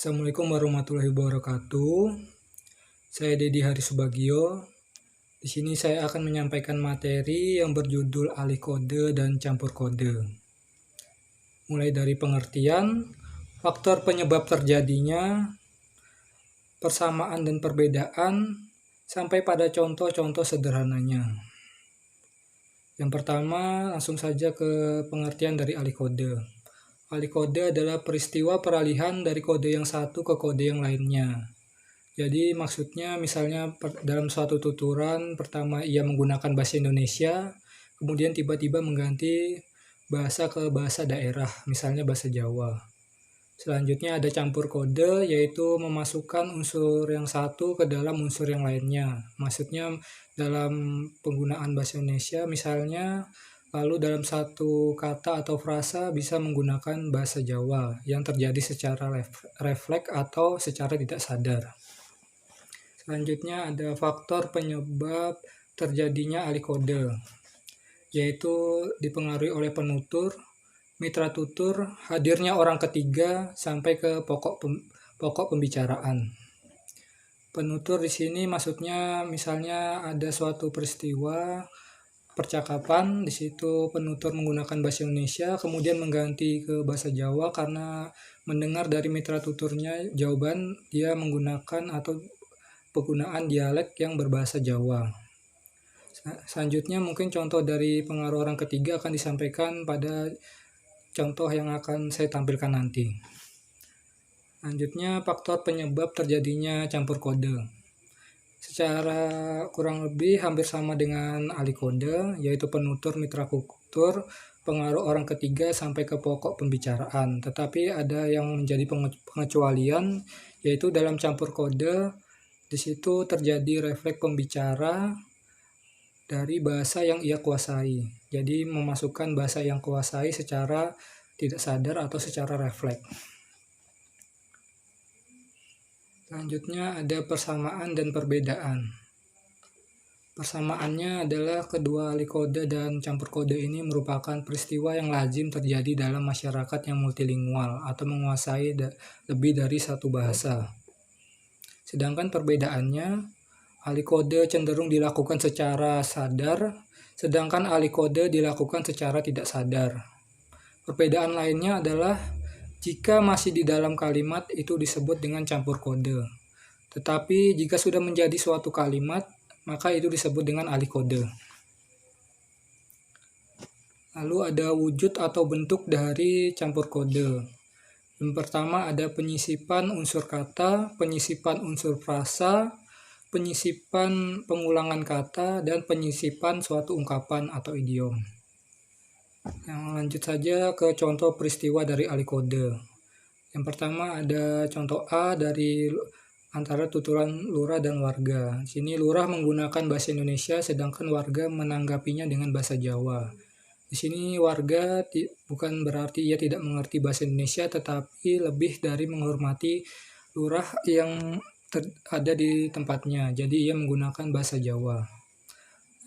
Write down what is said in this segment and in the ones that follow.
Assalamualaikum warahmatullahi wabarakatuh. Saya Dedi Hari Subagio. Di sini saya akan menyampaikan materi yang berjudul alih kode dan campur kode. Mulai dari pengertian, faktor penyebab terjadinya, persamaan dan perbedaan, sampai pada contoh-contoh sederhananya. Yang pertama, langsung saja ke pengertian dari alih kode. Alih kode adalah peristiwa peralihan dari kode yang satu ke kode yang lainnya. Jadi maksudnya misalnya dalam suatu tuturan pertama ia menggunakan bahasa Indonesia, kemudian tiba-tiba mengganti bahasa ke bahasa daerah, misalnya bahasa Jawa. Selanjutnya ada campur kode, yaitu memasukkan unsur yang satu ke dalam unsur yang lainnya. Maksudnya dalam penggunaan bahasa Indonesia misalnya, lalu dalam satu kata atau frasa bisa menggunakan bahasa Jawa yang terjadi secara refleks atau secara tidak sadar. Selanjutnya ada faktor penyebab terjadinya alih kode, yaitu dipengaruhi oleh penutur, mitra tutur, hadirnya orang ketiga, sampai ke pokok pembicaraan. Penutur di sini maksudnya misalnya ada suatu peristiwa percakapan, di situ penutur menggunakan bahasa Indonesia, kemudian mengganti ke bahasa Jawa karena mendengar dari mitra tuturnya jawaban dia menggunakan atau penggunaan dialek yang berbahasa Jawa. Selanjutnya mungkin contoh dari pengaruh orang ketiga akan disampaikan pada contoh yang akan saya tampilkan nanti. Selanjutnya faktor penyebab terjadinya campur kode. Secara kurang lebih hampir sama dengan alih kode, yaitu penutur, mitra tutur, pengaruh orang ketiga sampai ke pokok pembicaraan. Tetapi ada yang menjadi pengecualian, yaitu dalam campur kode, di situ terjadi refleks pembicara dari bahasa yang ia kuasai. Jadi memasukkan bahasa yang kuasai secara tidak sadar atau secara refleks. Selanjutnya ada persamaan dan perbedaan. Persamaannya adalah kedua alih kode dan campur kode ini merupakan peristiwa yang lazim terjadi dalam masyarakat yang multilingual atau menguasai lebih dari satu bahasa. Sedangkan perbedaannya, alih kode cenderung dilakukan secara sadar, sedangkan alih kode dilakukan secara tidak sadar. Perbedaan lainnya adalah jika masih di dalam kalimat itu disebut dengan campur kode. Tetapi jika sudah menjadi suatu kalimat, maka itu disebut dengan alih kode. Lalu ada wujud atau bentuk dari campur kode. Yang pertama ada penyisipan unsur kata, penyisipan unsur frasa, penyisipan pengulangan kata, dan penyisipan suatu ungkapan atau idiom. Yang lanjut saja ke contoh peristiwa dari alih kode. Yang pertama ada contoh A dari antara tuturan lurah dan warga. Di sini lurah menggunakan bahasa Indonesia, sedangkan warga menanggapinya dengan bahasa Jawa. Di sini warga bukan berarti ia tidak mengerti bahasa Indonesia, tetapi lebih dari menghormati lurah yang ada di tempatnya. Jadi ia menggunakan bahasa Jawa.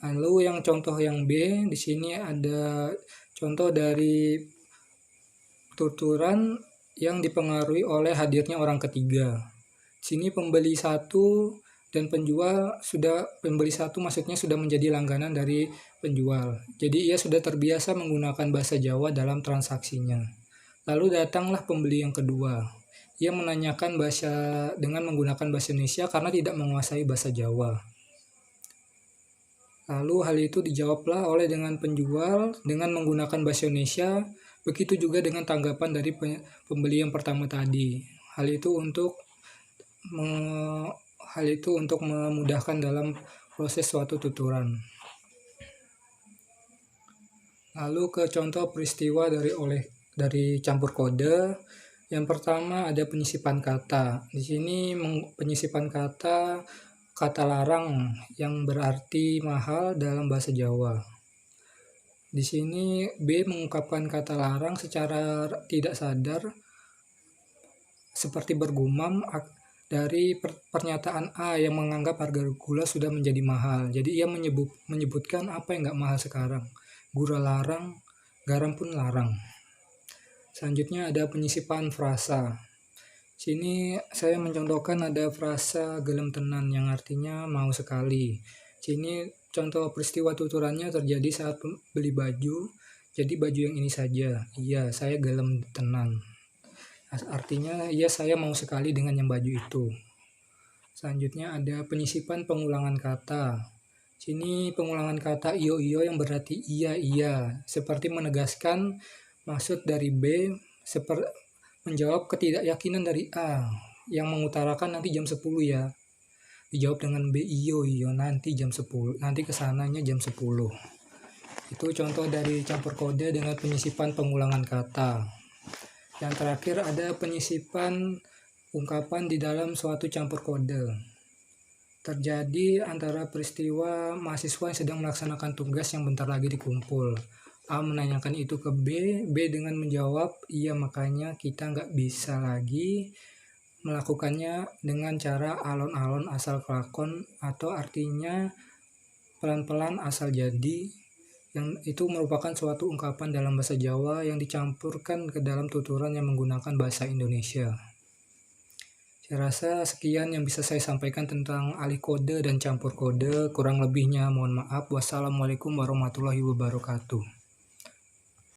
Lalu yang contoh yang B, di sini ada contoh dari tuturan yang dipengaruhi oleh hadirnya orang ketiga. Sini pembeli satu dan pembeli satu maksudnya sudah menjadi langganan dari penjual. Jadi ia sudah terbiasa menggunakan bahasa Jawa dalam transaksinya. Lalu datanglah pembeli yang kedua. Ia menanyakan dengan menggunakan bahasa Indonesia karena tidak menguasai bahasa Jawa. Lalu hal itu dijawablah oleh dengan penjual dengan menggunakan bahasa Indonesia. Begitu juga dengan tanggapan dari pembeli yang pertama tadi. Hal itu untuk memudahkan dalam proses suatu tuturan. Lalu ke contoh peristiwa dari campur kode. Yang pertama ada penyisipan kata. Di sini penyisipan kata larang yang berarti mahal dalam bahasa Jawa. Di sini B mengungkapkan kata larang secara tidak sadar seperti bergumam dari pernyataan A yang menganggap harga gula sudah menjadi mahal. Jadi ia menyebutkan apa yang nggak mahal sekarang. Gula larang, garam pun larang. Selanjutnya ada penyisipan frasa. Sini saya mencontohkan ada frasa gelem tenan yang artinya mau sekali. Sini contoh peristiwa tuturannya terjadi saat beli baju. Jadi baju yang ini saja. Iya, saya gelem tenan. Artinya iya saya mau sekali dengan yang baju itu. Selanjutnya ada penyisipan pengulangan kata. Sini pengulangan kata iyo yang berarti iya, seperti menegaskan maksud dari B, menjawab ketidakyakinan dari A, yang mengutarakan nanti jam 10 ya. Dijawab dengan B, iyo nanti jam 10, nanti kesananya jam 10. Itu contoh dari campur kode dengan penyisipan pengulangan kata. Yang terakhir ada penyisipan ungkapan di dalam suatu campur kode. Terjadi antara peristiwa mahasiswa yang sedang melaksanakan tugas yang bentar lagi dikumpul. A menanyakan itu ke B dengan menjawab, iya makanya kita nggak bisa lagi melakukannya dengan cara alon-alon asal kelakon, atau artinya pelan-pelan asal jadi, yang itu merupakan suatu ungkapan dalam bahasa Jawa yang dicampurkan ke dalam tuturan yang menggunakan bahasa Indonesia. Saya rasa sekian yang bisa saya sampaikan tentang alih kode dan campur kode. Kurang lebihnya mohon maaf. Wassalamualaikum warahmatullahi wabarakatuh.